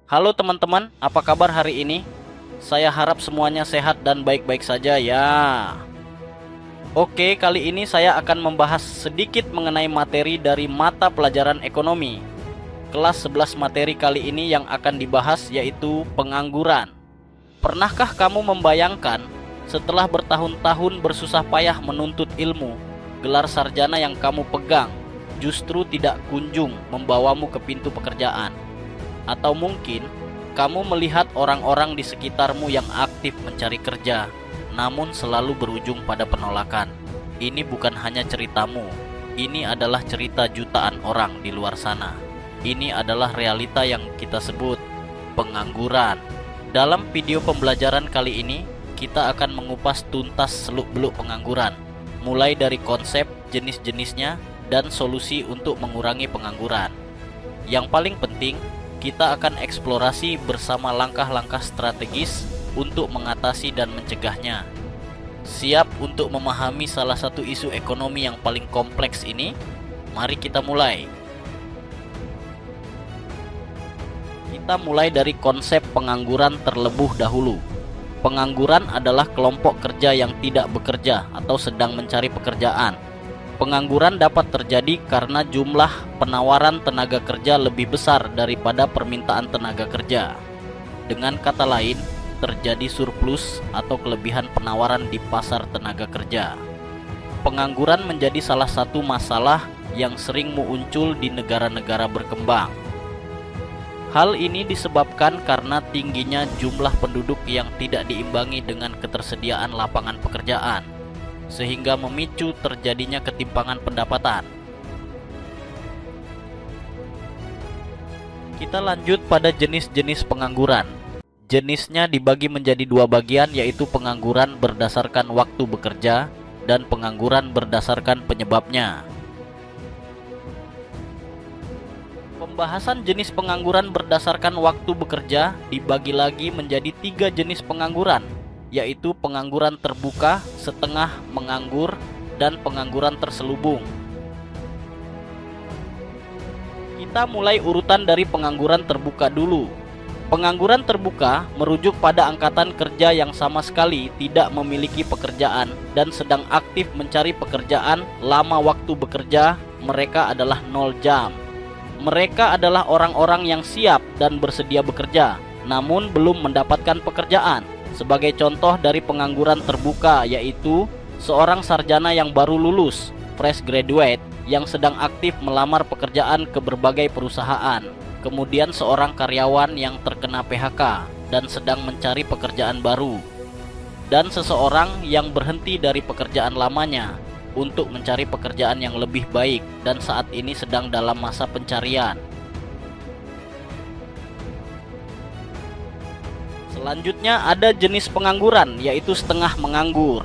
Halo teman-teman, apa kabar hari ini? Saya harap semuanya sehat dan baik-baik saja ya. Oke, kali ini saya akan membahas sedikit mengenai materi dari mata pelajaran ekonomi. Kelas 11 materi kali ini yang akan dibahas yaitu pengangguran. Pernahkah kamu membayangkan setelah bertahun-tahun bersusah payah menuntut ilmu, gelar sarjana yang kamu pegang justru tidak kunjung membawamu ke pintu pekerjaan? Atau mungkin kamu melihat orang-orang di sekitarmu yang aktif mencari kerja, namun selalu berujung pada penolakan. Ini bukan hanya ceritamu, ini adalah cerita jutaan orang di luar sana. Ini adalah realita yang kita sebut pengangguran. Dalam video pembelajaran kali ini, kita akan mengupas tuntas seluk-beluk pengangguran, mulai dari konsep, jenis-jenisnya, dan solusi untuk mengurangi pengangguran. Yang paling penting, kita akan eksplorasi bersama langkah-langkah strategis untuk mengatasi dan mencegahnya. Siap untuk memahami salah satu isu ekonomi yang paling kompleks ini? Mari kita mulai. Kita mulai dari konsep pengangguran terlebih dahulu. Pengangguran adalah kelompok kerja yang tidak bekerja atau sedang mencari pekerjaan. Pengangguran dapat terjadi karena jumlah penawaran tenaga kerja lebih besar daripada permintaan tenaga kerja. Dengan kata lain, terjadi surplus atau kelebihan penawaran di pasar tenaga kerja. Pengangguran menjadi salah satu masalah yang sering muncul di negara-negara berkembang. Hal ini disebabkan karena tingginya jumlah penduduk yang tidak diimbangi dengan ketersediaan lapangan pekerjaan, sehingga memicu terjadinya ketimpangan pendapatan. Kita lanjut pada jenis-jenis pengangguran. Jenisnya dibagi menjadi dua bagian, yaitu pengangguran berdasarkan waktu bekerja dan pengangguran berdasarkan penyebabnya. Pembahasan jenis pengangguran berdasarkan waktu bekerja dibagi lagi menjadi tiga jenis pengangguran, yaitu pengangguran terbuka, setengah menganggur, dan pengangguran terselubung. Kita mulai urutan dari pengangguran terbuka dulu. Pengangguran terbuka merujuk pada angkatan kerja yang sama sekali tidak memiliki pekerjaan dan sedang aktif mencari pekerjaan. Lama waktu bekerja mereka adalah 0 jam. Mereka adalah orang-orang yang siap dan bersedia bekerja, namun belum mendapatkan pekerjaan. Sebagai contoh dari pengangguran terbuka yaitu seorang sarjana yang baru lulus, fresh graduate, yang sedang aktif melamar pekerjaan ke berbagai perusahaan. Kemudian seorang karyawan yang terkena PHK dan sedang mencari pekerjaan baru. Dan seseorang yang berhenti dari pekerjaan lamanya untuk mencari pekerjaan yang lebih baik dan saat ini sedang dalam masa pencarian. Selanjutnya ada jenis pengangguran, yaitu setengah menganggur.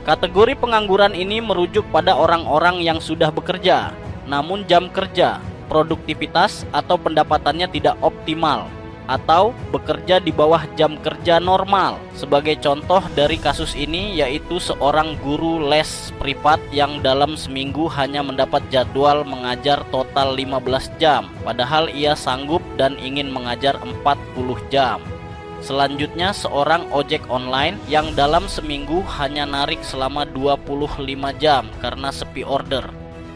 Kategori pengangguran ini merujuk pada orang-orang yang sudah bekerja, namun jam kerja, produktivitas atau pendapatannya tidak optimal, atau bekerja di bawah jam kerja normal. Sebagai contoh dari kasus ini yaitu seorang guru les privat yang dalam seminggu hanya mendapat jadwal mengajar total 15 jam, padahal ia sanggup dan ingin mengajar 40 jam. Selanjutnya seorang ojek online yang dalam seminggu hanya narik selama 25 jam karena sepi order,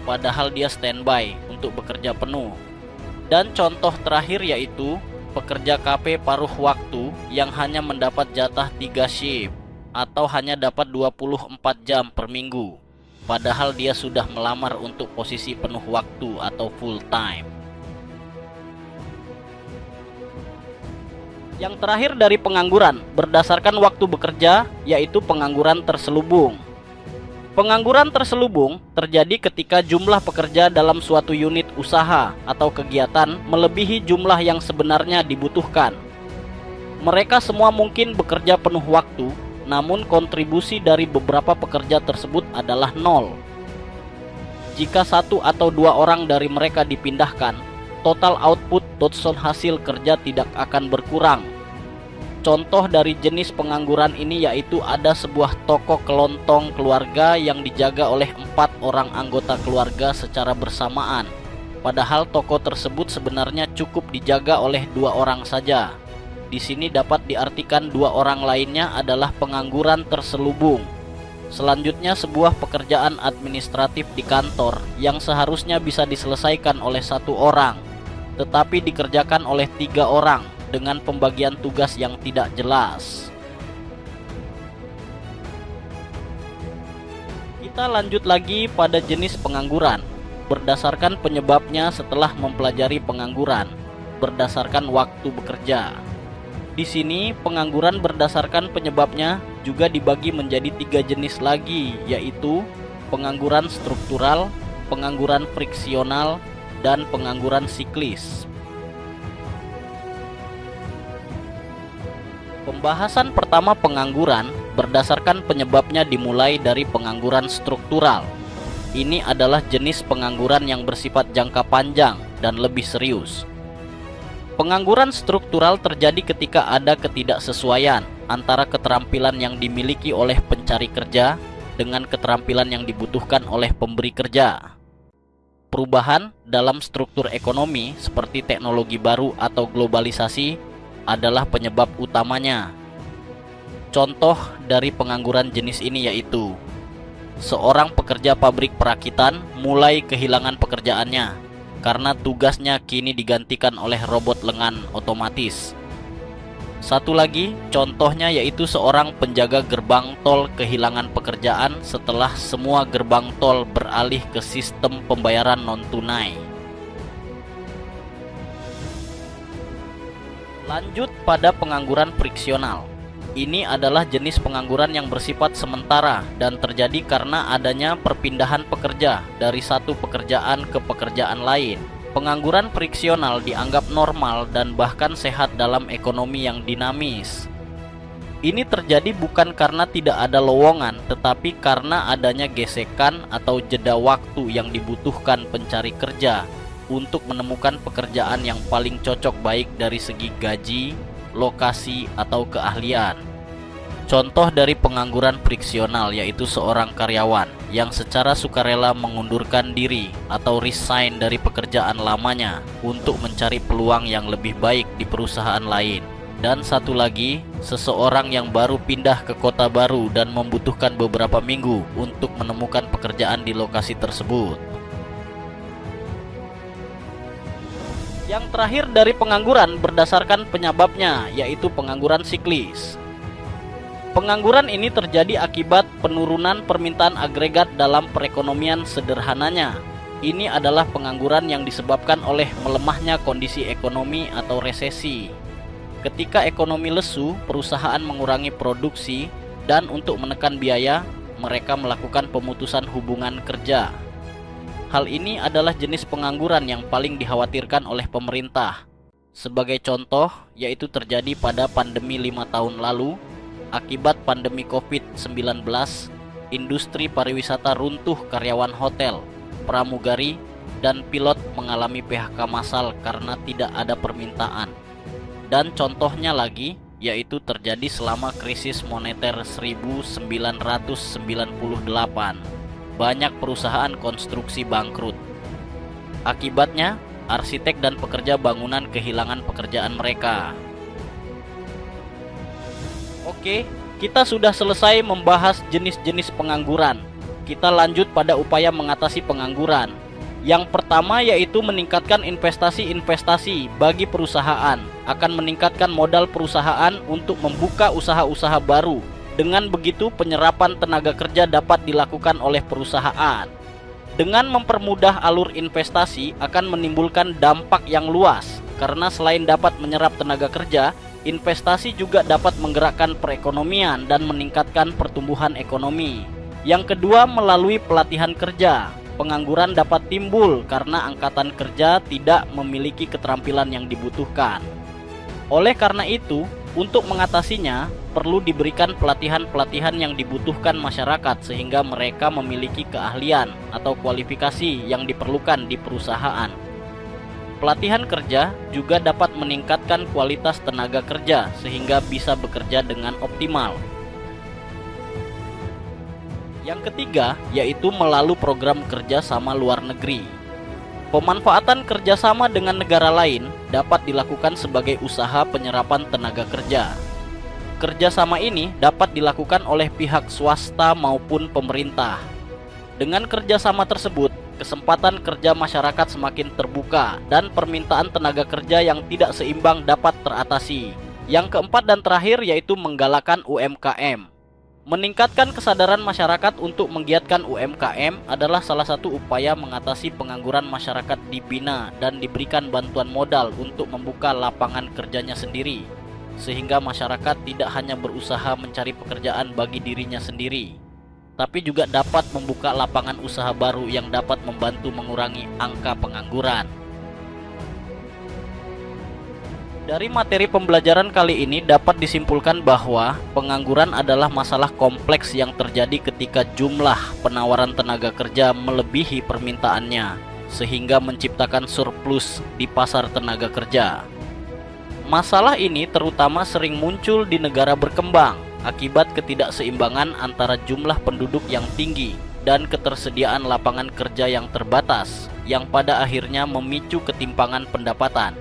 padahal dia standby untuk bekerja penuh. Dan contoh terakhir yaitu pekerja kafe paruh waktu yang hanya mendapat jatah 3 shift atau hanya dapat 24 jam per minggu, padahal dia sudah melamar untuk posisi penuh waktu atau full time. Yang terakhir dari pengangguran berdasarkan waktu bekerja yaitu pengangguran terselubung. Pengangguran terselubung terjadi ketika jumlah pekerja dalam suatu unit usaha atau kegiatan melebihi jumlah yang sebenarnya dibutuhkan. Mereka semua mungkin bekerja penuh waktu, namun kontribusi dari beberapa pekerja tersebut adalah 0. Jika satu atau dua orang dari mereka dipindahkan, total output total hasil kerja tidak akan berkurang. Contoh dari jenis pengangguran ini yaitu ada sebuah toko kelontong keluarga yang dijaga oleh 4 orang anggota keluarga secara bersamaan. Padahal toko tersebut sebenarnya cukup dijaga oleh 2 orang saja. Di sini dapat diartikan 2 orang lainnya adalah pengangguran terselubung. Selanjutnya sebuah pekerjaan administratif di kantor yang seharusnya bisa diselesaikan oleh 1 orang, tetapi dikerjakan oleh 3 orang dengan pembagian tugas yang tidak jelas. Kita lanjut lagi pada jenis pengangguran. Berdasarkan penyebabnya setelah mempelajari pengangguran, berdasarkan waktu bekerja. Di sini pengangguran berdasarkan penyebabnya juga dibagi menjadi 3 jenis lagi, yaitu pengangguran struktural, pengangguran friksional, dan pengangguran siklis. Pembahasan pertama pengangguran berdasarkan penyebabnya dimulai dari pengangguran struktural. Ini adalah jenis pengangguran yang bersifat jangka panjang dan lebih serius. Pengangguran struktural terjadi ketika ada ketidaksesuaian antara keterampilan yang dimiliki oleh pencari kerja dengan keterampilan yang dibutuhkan oleh pemberi kerja. Perubahan dalam struktur ekonomi seperti teknologi baru atau globalisasi adalah penyebab utamanya. Contoh dari pengangguran jenis ini yaitu seorang pekerja pabrik perakitan mulai kehilangan pekerjaannya karena tugasnya kini digantikan oleh robot lengan otomatis. Satu lagi contohnya yaitu seorang penjaga gerbang tol kehilangan pekerjaan setelah semua gerbang tol beralih ke sistem pembayaran non-tunai. Lanjut pada pengangguran friksional. Ini adalah jenis pengangguran yang bersifat sementara dan terjadi karena adanya perpindahan pekerja dari satu pekerjaan ke pekerjaan lain. Pengangguran friksional dianggap normal dan bahkan sehat dalam ekonomi yang dinamis. Ini terjadi bukan karena tidak ada lowongan, tetapi karena adanya gesekan atau jeda waktu yang dibutuhkan pencari kerja untuk menemukan pekerjaan yang paling cocok baik dari segi gaji, lokasi, atau keahlian. Contoh dari pengangguran friksional yaitu seorang karyawan yang secara sukarela mengundurkan diri atau resign dari pekerjaan lamanya untuk mencari peluang yang lebih baik di perusahaan lain. Dan satu lagi, seseorang yang baru pindah ke kota baru dan membutuhkan beberapa minggu untuk menemukan pekerjaan di lokasi tersebut. Yang terakhir dari pengangguran berdasarkan penyebabnya, yaitu pengangguran siklis. Pengangguran ini terjadi akibat penurunan permintaan agregat dalam perekonomian sederhananya. Ini adalah pengangguran yang disebabkan oleh melemahnya kondisi ekonomi atau resesi. Ketika ekonomi lesu, perusahaan mengurangi produksi dan untuk menekan biaya, mereka melakukan pemutusan hubungan kerja. Hal ini adalah jenis pengangguran yang paling dikhawatirkan oleh pemerintah. Sebagai contoh, yaitu terjadi pada pandemi 5 tahun lalu. Akibat pandemi COVID-19, industri pariwisata runtuh, karyawan hotel, pramugari, dan pilot mengalami PHK massal karena tidak ada permintaan. Dan contohnya lagi, yaitu terjadi selama krisis moneter 1998. Banyak perusahaan konstruksi bangkrut. Akibatnya, arsitek dan pekerja bangunan kehilangan pekerjaan mereka. Oke, kita sudah selesai membahas jenis-jenis pengangguran. Kita lanjut pada upaya mengatasi pengangguran. Yang pertama yaitu meningkatkan investasi-investasi bagi perusahaan. Akan meningkatkan modal perusahaan untuk membuka usaha-usaha baru. Dengan begitu penyerapan tenaga kerja dapat dilakukan oleh perusahaan. Dengan mempermudah alur investasi akan menimbulkan dampak yang luas. Karena selain dapat menyerap tenaga kerja, investasi juga dapat menggerakkan perekonomian dan meningkatkan pertumbuhan ekonomi. Yang kedua, melalui pelatihan kerja. Pengangguran dapat timbul karena angkatan kerja tidak memiliki keterampilan yang dibutuhkan. Oleh karena itu, untuk mengatasinya, perlu diberikan pelatihan-pelatihan yang dibutuhkan masyarakat sehingga mereka memiliki keahlian atau kualifikasi yang diperlukan di perusahaan. Pelatihan kerja juga dapat meningkatkan kualitas tenaga kerja sehingga bisa bekerja dengan optimal. Yang ketiga, yaitu melalui program kerja sama luar negeri. Pemanfaatan kerjasama dengan negara lain dapat dilakukan sebagai usaha penyerapan tenaga kerja. Kerjasama ini dapat dilakukan oleh pihak swasta maupun pemerintah. Dengan kerjasama tersebut, kesempatan kerja masyarakat semakin terbuka dan permintaan tenaga kerja yang tidak seimbang dapat teratasi. Yang keempat dan terakhir yaitu menggalakkan UMKM. Meningkatkan kesadaran masyarakat untuk menggiatkan UMKM adalah salah satu upaya mengatasi pengangguran masyarakat dibina dan diberikan bantuan modal untuk membuka lapangan kerjanya sendiri, sehingga masyarakat tidak hanya berusaha mencari pekerjaan bagi dirinya sendiri, tapi juga dapat membuka lapangan usaha baru yang dapat membantu mengurangi angka pengangguran. Dari materi pembelajaran kali ini dapat disimpulkan bahwa pengangguran adalah masalah kompleks yang terjadi ketika jumlah penawaran tenaga kerja melebihi permintaannya, sehingga menciptakan surplus di pasar tenaga kerja. Masalah ini terutama sering muncul di negara berkembang akibat ketidakseimbangan antara jumlah penduduk yang tinggi dan ketersediaan lapangan kerja yang terbatas, yang pada akhirnya memicu ketimpangan pendapatan.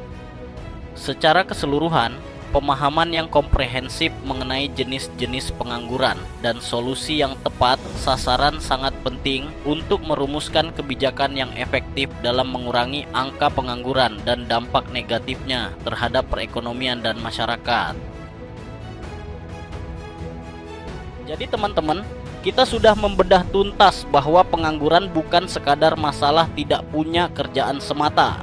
Secara keseluruhan, pemahaman yang komprehensif mengenai jenis-jenis pengangguran dan solusi yang tepat sasaran sangat penting untuk merumuskan kebijakan yang efektif dalam mengurangi angka pengangguran dan dampak negatifnya terhadap perekonomian dan masyarakat. Jadi teman-teman, kita sudah membedah tuntas bahwa pengangguran bukan sekadar masalah tidak punya kerjaan semata.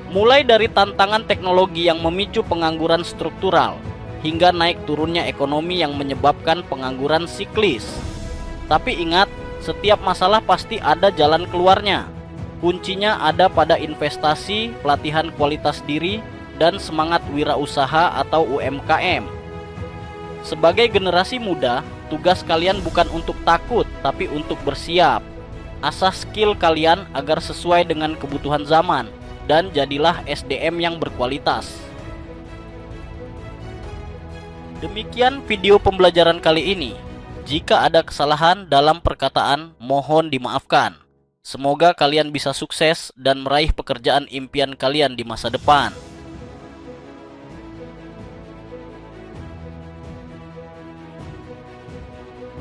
Mulai dari tantangan teknologi yang memicu pengangguran struktural, hingga naik turunnya ekonomi yang menyebabkan pengangguran siklis. Tapi ingat, setiap masalah pasti ada jalan keluarnya. Kuncinya ada pada investasi, pelatihan kualitas diri, dan semangat wirausaha atau UMKM. Sebagai generasi muda, tugas kalian bukan untuk takut, tapi untuk bersiap. Asah skill kalian agar sesuai dengan kebutuhan zaman, dan jadilah SDM yang berkualitas. Demikian video pembelajaran kali ini. Jika ada kesalahan dalam perkataan, mohon dimaafkan. Semoga kalian bisa sukses dan meraih pekerjaan impian kalian di masa depan.